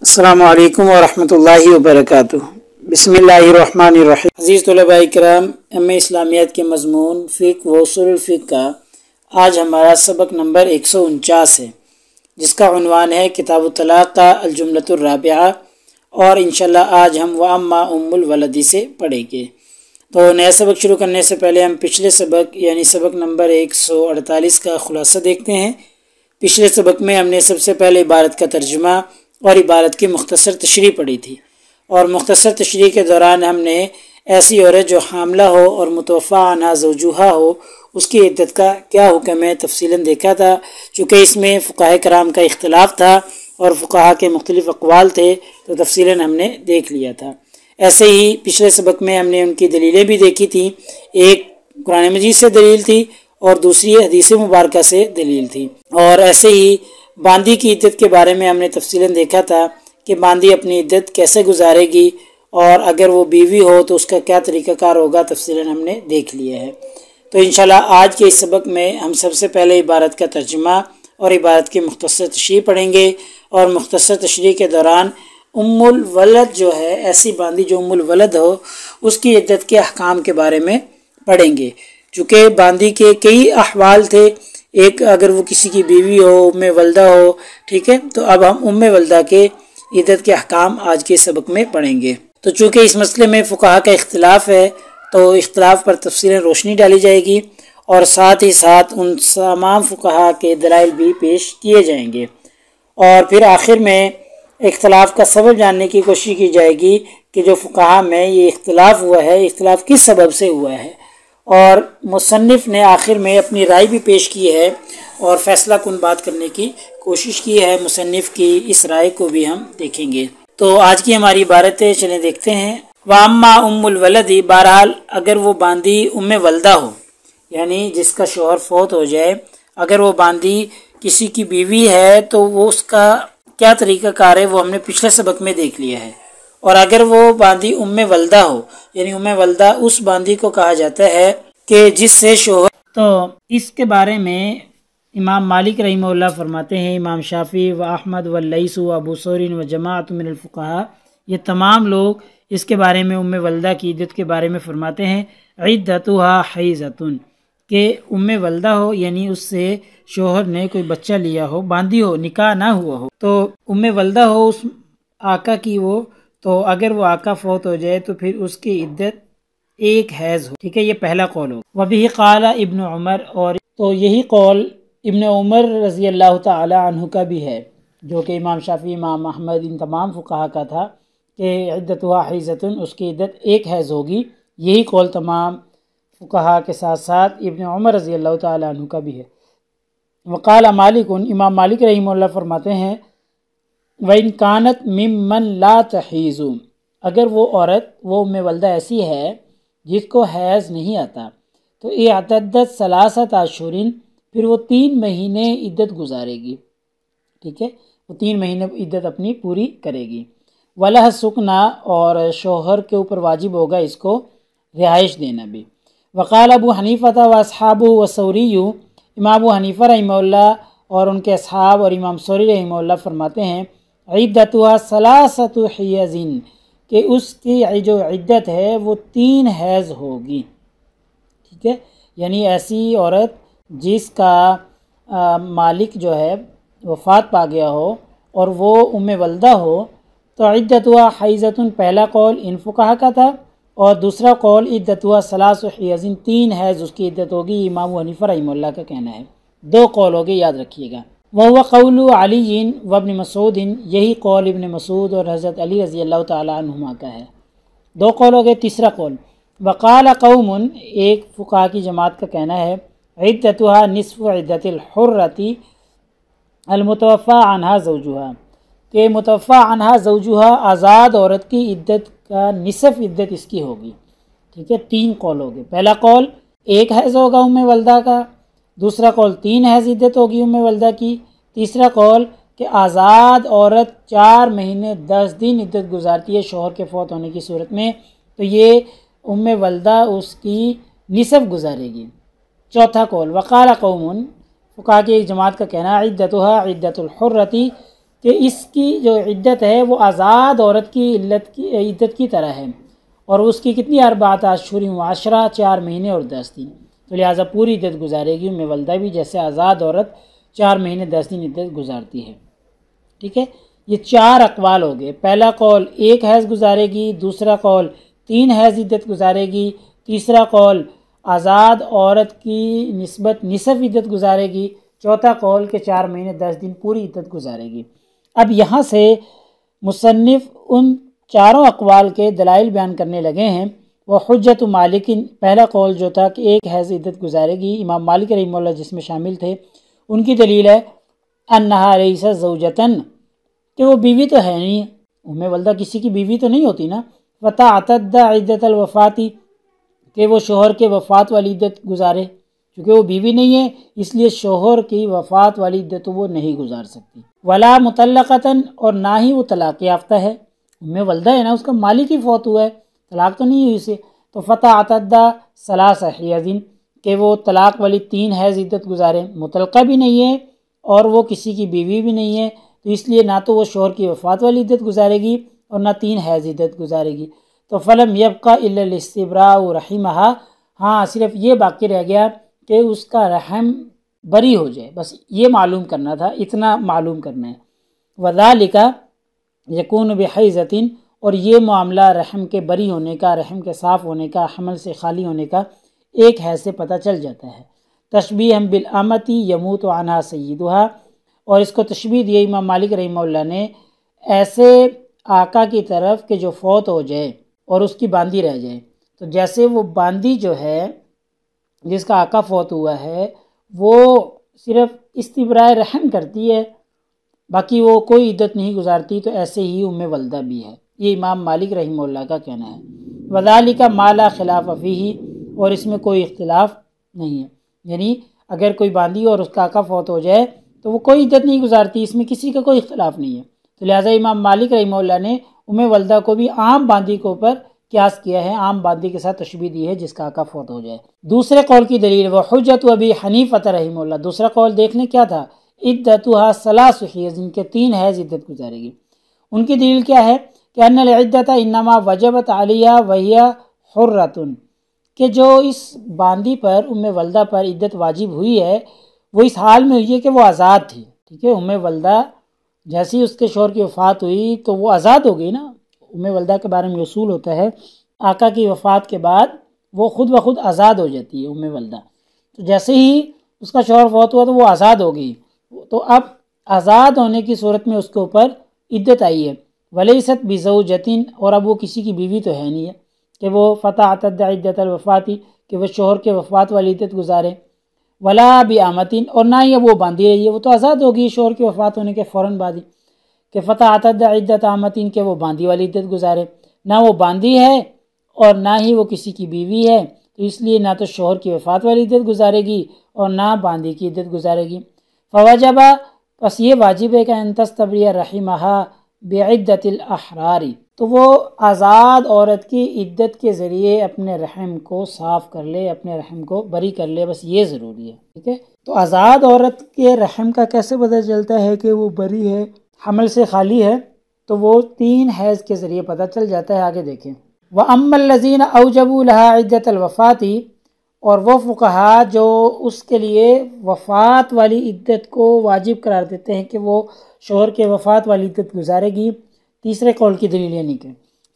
अस्सलामु अलैकुम वरहमतुल्लाहि वबरकातुहू। बिस्मिल्लाहिर्रहमानिर्रहीम। अज़ीज़ तलबा इकराम, एम.ए. इस्लामियात के मज़मून फ़िक़्ह व उसूलुल फ़िक़्ह का आज हमारा सबक नंबर 149 है, जिसका उन्वान है किताबुत तलाक़ का अल-जुमलतुर राबिआ, और इंशाअल्लाह आज हम व अम्मा उम्मुल वलदी से पढ़ेंगे। तो नया सबक शुरू करने से पहले हम पिछले सबक यानी सबक नंबर 148 का खुलासा देखते हैं। पिछले सबक में हमने सबसे पहले इबारत का तर्जुमा और इबारत की मुख्तसर तशरीह पढ़ी थी, और मुख्तसर तशरीह के दौरान हमने ऐसी औरत जो हामला हो और मुतवफ़ा अन्हा ज़ौजुहा हो उसकी इद्दत का क्या हुक्म है तफसीलन देखा था। चूँकि इसमें फ़ुक़हा कराम का इख्तिलाफ़ था और फ़ुक़हा के मुख्तलिफ़ अक़वाल थे, तो तफसीलन हमने देख लिया था। ऐसे ही पिछले सबक में हमने उनकी दलीलें भी देखी थी। एक कुरान मजीद से दलील थी और दूसरी हदीस मुबारका से दलील थी। और ऐसे ही बांदी की इद्दत के बारे में हमने तफसीलन देखा था कि बांदी अपनी इद्दत कैसे गुजारेगी, और अगर वो बीवी हो तो उसका क्या तरीक़ाकार होगा, तफसीलन हमने देख लिया है। तो इंशाल्लाह आज के इस सबक में हम सबसे पहले इबारत का तर्जुमा और इबारत की मुख्तसर तशरीह पढ़ेंगे, और मुख्तसर तशरीह के दौरान उम्मुल वलद जो है, ऐसी बांदी जो उम्मुल वलद हो, उसकी इद्दत के अहकाम के बारे में पढ़ेंगे। चूँकि बांदी के कई अहवाल थे, एक अगर वो किसी की बीवी हो, उम्मे वल्दा हो, ठीक है। तो अब हम उम्मे वल्दा के इद्दत के अहकाम आज के सबक में पढ़ेंगे। तो चूँकि इस मसले में फ़ुक़हा का इख्तिलाफ़ है, तो इख्तिलाफ़ पर तफसीलन रोशनी डाली जाएगी, और साथ ही साथ उन तमाम फ़ुक़हा के दलाइल भी पेश किए जाएंगे, और फिर आखिर में इख्तिलाफ़ का सबब जानने की कोशिश की जाएगी कि जो फ़ुक़हा में ये इख्तिलाफ़ हुआ है, इख्तिलाफ़ किस सबब से हुआ है। और मुसन्निफ़ ने आखिर में अपनी राय भी पेश की है और फ़ैसला कुन बात करने की कोशिश की है। मुसन्निफ़ की इस राय को भी हम देखेंगे। तो आज की हमारी इबारतें चलें देखते हैं। वाम्मा उम्मुल वलदी, बहरहाल अगर वो बांदी उम्मे वल्दा हो, यानी जिसका शोहर फौत हो जाए, अगर वो बांदी किसी की बीवी है तो वो उसका क्या तरीक़ाकार है वो हमने पिछले सबक में देख लिया है। और अगर वो बांदी उम्मे वल्दा हो, यानी उम्मे वल्दा उस बांदी को कहा जाता है कि जिससे शोहर, तो इसके बारे में इमाम मालिक रहिमहुल्लाह फरमाते हैं, इमाम शाफ़ी व अहमद व लईस व अबू सौरीन व जमाअत मिनल फ़ुक़हा, ये तमाम लोग इसके बारे में उम्मे वल्दा की इद्दत के बारे में फरमाते हैं, इद्दतुहा हैज़तुन, के उम्मे वल्दा हो यानी उससे शोहर ने कोई बच्चा लिया हो, बांदी हो, निकाह ना हुआ हो, तो उम्मे वल्दा हो उस आका की वो, तो अगर वो आका फौत हो जाए तो फिर उसकी इद्दत एक हैज़ हो, ठीक है। ये पहला कौल हो। वबिही क़ाला इब्न उमर, और तो यही कौल इब्न उमर रज़ी अल्लाह तआला अन्हु का भी है, जो कि इमाम शाफ़ी, इमाम अहमद, इन तमाम फ़ुक़हा का था कि इद्दतुहा हैज़तुन, उसकी इद्दत एक हैज़ होगी। यही कौल तमाम फ़ुक़हा के साथ साथ इब्न उमर रज़ी अल्लाह तआला अन्हु का भी है। वक़ाल मालिकुन, इमाम मालिक रहिमहुल्लाह फरमाते हैं, व इन कानत मिम्मन ला तहीज़ु, अगर वो औरत, वो उम्मे वल्दा ऐसी है जिसको हैज़ नहीं आता, तो ये अतद्दत सलासत अशहुरिन, फिर वो 3 महीने इद्दत गुजारेगी, ठीक है। वो 3 महीने इद्दत अपनी पूरी करेगी। वलह सुकना, और शोहर के ऊपर वाजिब होगा इसको रिहाइश देना भी। वक़ाल अबू हनीफ़ा व अस्हाबु व सौरियु, इमाम अबू हनीफ़ा रहिमहुल्लाह और उनके असहाब और इमाम सौरी रहिमहुल्लाह फरमाते हैं, इद्दतुहा सलासतु हियज़िन, कि उसकी जो इद्दत है वो 3 हैज़ होगी, ठीक है। यानी ऐसी औरत जिसका मालिक जो है वफ़ात पा गया हो और वो उम्मे वल्दा हो, तो इद्दतुहा हैज़तुन पहला कौल इन फ़ुक़हा का था, और दूसरा कौल इद्दतुहा सलासु हियज़िन, 3 हैज़ उसकी इद्दत होगी। इमाम अबू हनीफ़ा रहिमहुल्लाह का कहना है। 2 कौल हो गए, याद रखिएगा। वह कौलु अलीइन व इब्न मसूदिन, यही कौल इब्न मसूद और हज़रत अली रज़ी अल्लाह तआला अन्हुमा का है। 2 कौल हो गए। तीसरा कौल वक़ाल कौमुन, एक फ़ुक़हा की जमात का कहना है, इद्दतुहा निस्फ़ु इद्दतिल हुर्रति अलमुतवफ़ा अन्हा ज़ौजुहा, के मुतवफ़ा अन्हा ज़ौजुहा आज़ाद औरत की इद्दत का निसफ़ इद्दत इसकी होगी, ठीक है। 3 कौल हो गए। पहला कौल 1 हैज़ होगा उम्मे वल्दा का, दूसरा कौल 3 हैज़ इद्दत होगी उम्मे वल्दा की, तीसरा कौल कि आज़ाद औरत 4 महीने 10 दिन इद्दत गुजारती है शोहर के फौत होने की सूरत में, तो ये उम्मे वल्दा उसकी निसफ़ गुजारेगी, चौथा कौल वक़ाल कौमुन, फ़ुक़हा की एक जमात का कहना इद्दतुहा इद्दतुल हुर्रती, कि इसकी जो इद्दत है वो आज़ाद औरत की इद्दत की तरह है, और उसकी कितनी अरबात अशहुर व अशरा, 4 महीने और 10 दिन। तो लिहाजा पूरी इद्दत गुजारेगी उम्मे वल्दा भी, जैसे आज़ाद औरत 4 महीने 10 दिन इद्दत गुजारती है। ठीक है, ये 4 अक़वाल हो गए। पहला कौल 1 हैज़ गुजारेगी, दूसरा कौल 3 हैज़ इद्दत गुजारेगी, तीसरा कौल आज़ाद औरत की निस्बत निसफ़ इद्दत गुजारेगी, चौथा कौल के 4 महीने 10 दिन पूरी इद्दत गुजारेगी। अब यहाँ से मुसन्निफ़ उन चारों अक़वाल के दलाइल बयान करने लगे हैं। वह हुज्जत मालिकिन, पहला कौल जो था कि 1 हैज़ इद्दत गुजारेगी, इमाम मालिक रहमहुल्लाह जिसमें शामिल थे, उनकी दलील है अन्नहा लैसत ज़ौजतन, कि वो बीवी तो है नहीं, उम्मे वल्दा किसी की बीवी तो नहीं होती ना। वतअतद्दा इद्दतल वफ़ाती, कि वो शोहर के वफ़ात वाली इद्दत गुजारे, क्योंकि वो बीवी नहीं है इसलिए शोहर की वफ़ात वाली इद्दत तो वो नहीं गुजार सकती। वला मुतल्लक़तन, और ना ही वो तलाक़ याफ्ता है, उम्मे वल्दा है ना, उसका मालिक ही फौत हुआ है, तलाक़ तो नहीं हुई उसे। तो फ़तअतद्दा सलास हियज़िन, कि वो तलाक़ वाली 3 हैज़ इद्दत गुजारे, मुतल्लक़ा भी नहीं है और वो किसी की बीवी भी नहीं है, तो इसलिए ना तो वो शोहर की वफ़ात वाली इद्दत गुजारेगी और ना 3 हैज़ इद्दत गुजारेगी। तो फ़लम यबक़ा इल्लल इस्तिब्राउ रहिमहा, हाँ सिर्फ ये बाकी रह गया कि उसका रहम बरी हो जाए, बस ये मालूम करना था, इतना मालूम करना है। वज़ालिका यकून बिहैज़तिन, और ये मामला रहम के बरी होने का, रहम के साफ़ होने का, हमल से खाली होने का 1 हैज़ से पता चल जाता है। तशबीह बिल अमती यमूत अनहा सय्यिदुहा, और इसको तशबीह दिए इमाम मालिक रहमहुल्लाह ने ऐसे आका की तरफ कि जो फौत हो जाए और उसकी बांदी रह जाए। तो जैसे वो बांदी जो है जिसका आका फौत हुआ है वो सिर्फ इस्तिब्राए रहम करती है, बाकी वो कोई इद्दत नहीं गुजारती, तो ऐसे ही उम्मे वल्दा भी है। ये इमाम मालिक रहमहुल्लाह का कहना है। वज़ालिका माला खिलाफ फ़ीही, और इसमें कोई इख्तिलाफ नहीं है, यानी अगर कोई बांदी और उसका आका फौत हो जाए तो वो कोई इद्दत नहीं गुजारती, इसमें किसी का कोई इख्तिलाफ नहीं है। तो लिहाजा इमाम मालिक रहमहुल्लाह ने उम्मे वल्दा को भी आम बांदी के ऊपर क्यास किया है, आम बांदी के साथ तशबीह दी है जिसका आका फौत हो जाए। दूसरे कौल की दलील वह हुज्जत अबी हनीफा रहमहुल्लाह, दूसरा कौल देख लें क्या था, इद्दतुहा सलास हियज़, के 3 हैज़ इद्दत गुजारेगी। उनकी दलील क्या है कि अन्नल इद्दत इन्नमा वजबत आलिया वहिया हुर्रतुन, कि जो इस बांदी पर उम्मे वल्दा पर इद्दत वाजिब हुई है वो इस हाल में हुई है कि वो आज़ाद थी। ठीक है, उम्मे वल्दा जैसे ही उसके शौहर की वफ़ात हुई तो वो आज़ाद हो गई ना। उम्मे वल्दा के बारे में उसूल होता है आका की वफ़ात के बाद वो खुद ब खुद आज़ाद हो जाती है उम्मे वल्दा। तो जैसे ही उसका शौहर फौत हुआ तो वो आज़ाद हो गई, तो अब आज़ाद होने की सूरत में उसके ऊपर इद्दत आई है। वलैसत बिज़ौजतिन, और अब वो किसी की बीवी तो है नहीं है कि वो फ़तअतद्दा इद्दतल वफ़ाती, कि वो शौहर के वफ़ात वाली इद्दत गुजारे। वला भी आमतिन, और ना ही वो बांधी रही है, वो तो आज़ाद होगी शौहर की वफ़ात होने के फ़ौरन बाद ही, कि फ़तअतद्दा इद्दत आमतिन, के वो बांदी वाली इद्दत गुजारे। ना वो बांदी है और ना ही वो किसी की बीवी है, तो इसलिए ना तो शौहर की वफ़ात वाली इद्दत गुजारेगी और ना बांदी की इद्दत गुजारेगी। फ़वजबा, बस ये वाजिब है कि अन्तस्तब्रिया रहिमहा बिइद्दतिल अहरारी, तो वो आज़ाद औरत की इद्दत के ज़रिए अपने रहम को साफ़ कर ले, अपने रहम को बरी कर ले, बस ये ज़रूरी है। ठीक है, तो आज़ाद औरत के रहम का कैसे पता चलता है कि वो बरी है, हमल से खाली है, तो वो 3 हैज़ के ज़रिए पता चल जाता है। आगे देखें, व अम्मल लज़ीना औजबू लहा इद्दतल वफ़ाती, और वो फ़ुक़हा जो उसके लिए वफ़ात वाली इद्दत को वाजिब करार देते हैं कि वो शौहर के वफ़ात वाली इद्दत गुजारेगी, तीसरे कौल की दलील यानी कि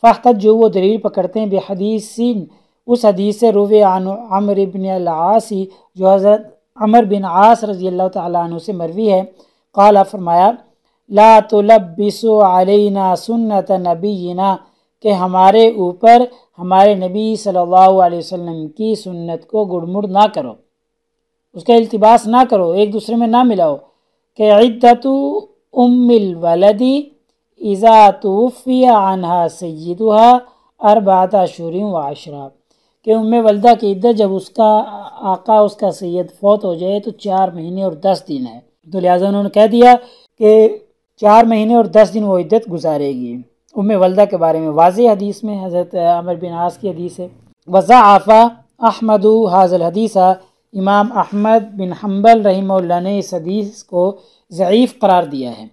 फ़ाख्तत, जो वो दलील पकड़ते हैं बेहदीसिन, उस हदीस से रुवे अन अम्र इब्न अल-आसी, जो हज़रत अमर बिन आस रज़ी अल्लाह तआला अन्हु से मरवी है। क़ाला, फरमाया, ला तुलब्बिसु अलैना सुन्नत नबीना, कि हमारे ऊपर हमारे नबी सल्लल्लाहु अलैहि वसल्लम की सुन्नत को गुड़मुड़ ना करो, उसका इल्तिबास ना करो, एक दूसरे में ना मिलाओ। कि इद्दतु उम्मिल वलदी इज़ा तुवफ़िया अन्हा सय्यिदुहा अर्बअत अशहुरिन व अशरा, कि उम्मे वल्दा की इद्दत जब उसका आका उसका सैयद फौत हो जाए तो 4 महीने और 10 दिन है। तो लिहाजा उन्होंने कह दिया कि 4 महीने और 10 दिन वो इद्दत गुजारेगी उम्मे वल्दा के बारे में। वाज़े हदीस में हज़रत अमर बिन आस की हदीस है। वज़अफ़ा अहमदु हाज़ल हदीसा, इमाम अहमद बिन हम्बल रहिमहुल्लाह ने इस हदीस को ज़ईफ़ करार दिया है।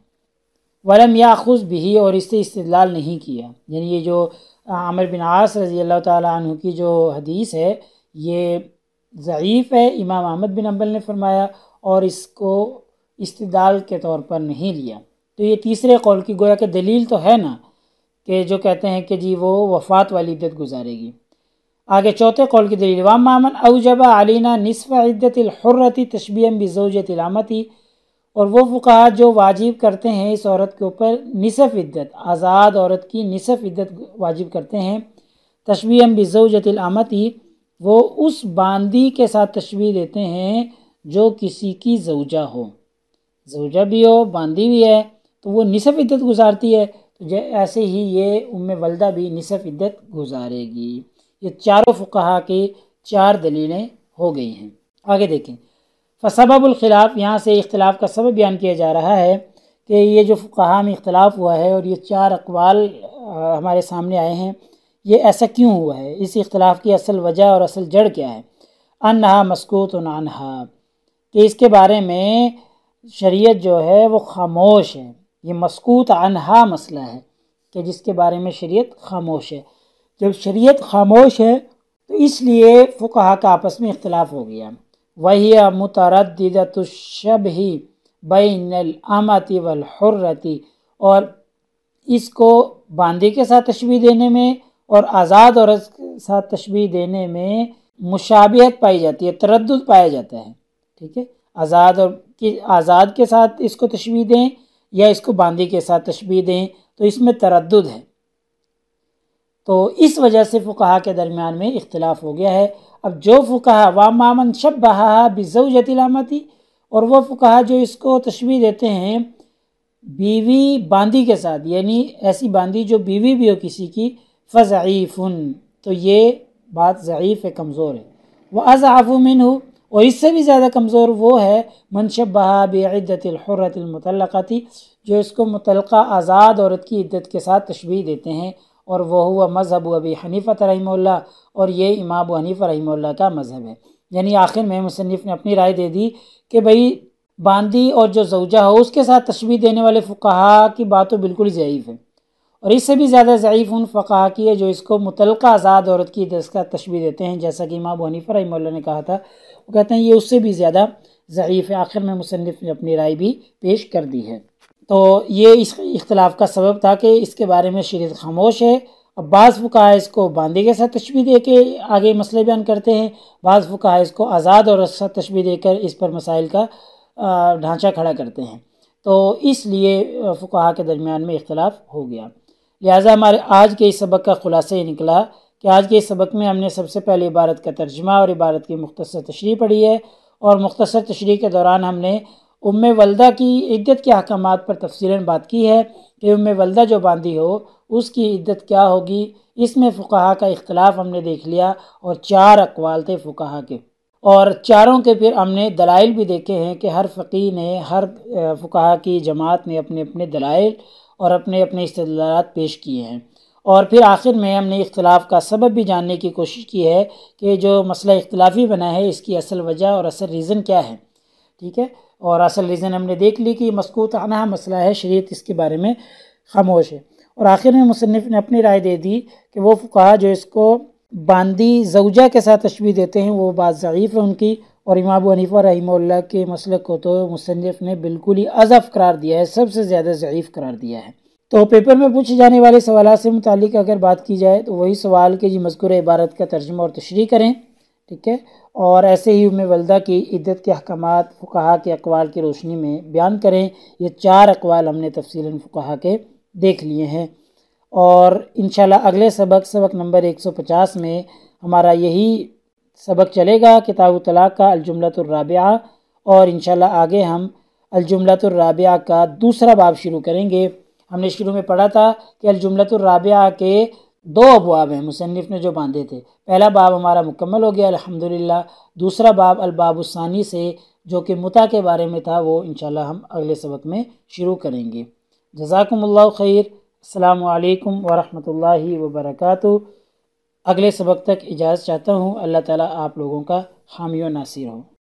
वलम याख़ुज़ बिही, और इससे इस्तिदलाल नहीं किया। यानी ये जो आमिर बिन आस रज़ी अल्लाह ताला अन्हु की जो हदीस है ये ज़ईफ़ है, इमाम अहमद बिन हम्बल ने फरमाया, और इसको इस्तिदलाल के तौर पर नहीं लिया। तो ये तीसरे कौल की गोया कि दलील तो है ना, कि जो कहते हैं कि जी वो वफ़ात वाली इद्दत गुजारेगी। आगे चौथे कौल की दलील, वामामन औजबा अलीना निस्फ़ इद्दतिल हुर्रति तशबीहन बिज़ौजतिल अमती, और वो फुक़हा जो वाजिब करते हैं इस औरत के ऊपर निसफ़ इद्दत, आज़ाद औरत की निसफ़ इद्दत वाजिब करते हैं, तशबीहन बिज़ौजतिल अमती, वो उस बांदी के साथ तशबीह देते हैं जो किसी की ज़ौजा हो, ज़ौजा भी हो बांदी भी है तो वो निसफ़ इद्दत गुजारती है, तो ऐसे ही ये उम्मे वल्दा भी निसफ़ इद्दत गुजारेगी। ये चारों फुक़हा की चार दलीलें हो गई हैं। आगे देखें, फ़सबबुल खिलाफ़, यहाँ से इख्तिलाफ़ का सबब बयान किया जा रहा है कि ये जो फुक़हा में इख्तिलाफ़ हुआ है और ये चार अक़वाल हमारे सामने आए हैं, ये ऐसा क्यों हुआ है, इस इख्तिलाफ़ की असल वजह और असल जड़ क्या है। अन्हा मस्कूतुन अन्हा, कि इसके बारे में शरीयत जो है वो खामोश है। ये मस्कूत अन्हा मसला है कि जिसके बारे में शरीयत खामोश है। जब शरीयत खामोश है तो इसलिए फुक़हा का आपस में इख्तिलाफ़ हो गया। वही मुतरद्दिदतुश्शबही बैनल अमती वल हुर्रती, और इसको बांदी के साथ तशबीह देने में और आज़ाद औरत के साथ तशबीह देने में मुशाबिहत पाई जाती है, तरद्दुद पाया जाता है। ठीक है, आज़ाद के साथ इसको तशबीह दें या इसको बांदी के साथ तशबीह दें, तो इसमें तरद्दुद है। तो इस वजह से फुक़हा के दरमियान में इख्तिलाफ़ हो गया है। अब जो फुक़हा वामामन शब्बहा बिज़ौजतिल अमती, और वो फुक़हा जो इसको तशबीह देते हैं बीवी बांदी के साथ, यानी ऐसी बांदी जो बीवी भी हो किसी की, फ़ज़ईफ़ुन, तो ये बात ज़ईफ़ है, कमज़ोर है। वह अज़अफ़ु मिन्हु, और इससे भी ज़्यादा कमज़ोर वो है मन शब्बहा बिइद्दतिल हुर्रतिल मुतल्लक़ती, जो इसको मुतल्लक़ा आज़ाद औरत की इद्दत के साथ तशबीह देते हैं, और वह हुआ मज़हब अबी हनीफ़ा रहिमहुल्लाह, और ये इमाम अबू हनीफ़ा रहिमहुल्लाह का मज़हब है। यानी आखिर में मुसन्निफ़ ने अपनी राय दे दी कि भाई बांदी और जो ज़ौजा हो उसके साथ तशबीह देने वाले फुक़हा की बात तो बिल्कुल ज़ईफ़ है, और इससे भी ज़्यादा ज़ईफ़ उन फुक़हा की है जो इसको मुतल्लक़ा आज़ाद औरत की इद्दत का तशबीह देते हैं, जैसा कि इमाम अबू हनीफ़ा रहिमहुल्लाह ने कहा था। वो कहते हैं ये उससे भी ज़्यादा ज़ईफ़ है। आखिर में मुसन्निफ़ ने अपनी राय भी पेश कर दी है। तो ये इस इख्तिलाफ़ का सबब था कि इसके बारे में शरीयत खामोश है। अब बाज़ फुक़हा इसको बांदी के साथ तशबीह दे के आगे मसले बयान करते हैं, बाज़ फुक़हा इसको आज़ाद औरत के साथ तशबीह देकर इस पर मसाइल का ढांचा खड़ा करते हैं। तो इसलिए फुक़हा के दरमियान में इख्तिलाफ़ हो गया। लिहाजा हमारे आज के इस सबक का ख़ुलासा ये निकला कि आज के इस सबक में हमने सबसे पहले इबारत का तर्जुमा और इबारत की मुख्तसर तशरीह पढ़ी है, और मुख्तसर तशरीह के दौरान हमने उम्मे वल्दा की इद्दत के अहकामात पर तफसीलन बात की है कि उम्मे वल्दा जो बांदी हो उसकी इद्दत क्या होगी। इसमें फुक़हा का इख्तिलाफ़ हमने देख लिया, और चार अक़वाल थे फुक़हा के, और चारों के फिर हमने दलाइल भी देखे हैं कि हर फ़क़ीह ने, हर फुक़हा की जमात ने अपने अपने दलाइल और अपने अपने इस्तिदलालात पेश किए हैं। और फिर आखिर में हमने इख्तिलाफ़ का सबब भी जानने की कोशिश की है कि जो मसला इख्तिलाफ़ी बना है इसकी असल वजह और असल रीज़न क्या है। ठीक है, और असल रीज़न हमने देख ली कि मस्कूत अन्हा मसला है, शरीयत इसके बारे में खामोश है। और आखिर में मुसन्निफ़ ने अपनी राय दे दी कि वो फुक़हा जो इसको बांदी ज़ौजा के साथ तशबीह देते हैं वो बात ज़ईफ़ है उनकी, और इमाम अबू हनीफ़ा रहिमहुल्लाह के मसलक को तो मुसन्निफ़ ने बिल्कुल ही अज़फ़ करार दिया है, सबसे ज़्यादा ज़ईफ़ करार दिया है। तो पेपर में पूछे जाने वाले सवालात से मुतालिक अगर बात की जाए तो वही सवाल कि जी मज़कूर इबारत का तर्जुमा और तशरीह करें। ठीक है, और ऐसे ही उम्मे वल्दा की इद्दत के अहकामात फुक़हा के अक़वाल की रोशनी में बयान करें। ये चार अक़वाल हमने तफसीलन फुक़हा के देख लिए हैं, और इंशाल्लाह अगले सबक नंबर 150 में हमारा यही सबक चलेगा, किताब तलाक़ का अल-जुमलतुर राबिआ, और इंशाल्लाह आगे हम अल-जुमलतुर राबिआ का दूसरा बाब शुरू करेंगे। हमने शुरू में पढ़ा था कि अल-जुमलतुर राबिआ के दो अबवाब हैं मुसन्निफ़ ने जो बांधे थे। पहला बाब हमारा मुकम्मल हो गया अल्हम्दुलिल्लाह। दूसरा बाब अल-बाबुस्सानी से जो कि मुता के बारे में था वो इंशाल्लाह हम अगले सबक में शुरू करेंगे। जज़ाकुमुल्लाहु खैर। अस्सलामु अलैकुम व रहमतुल्लाहि व बरकातुहू। अगले सबक तक इजाज़त चाहता हूँ। अल्लाह ताला आप लोगों का हामी व नासिर हो।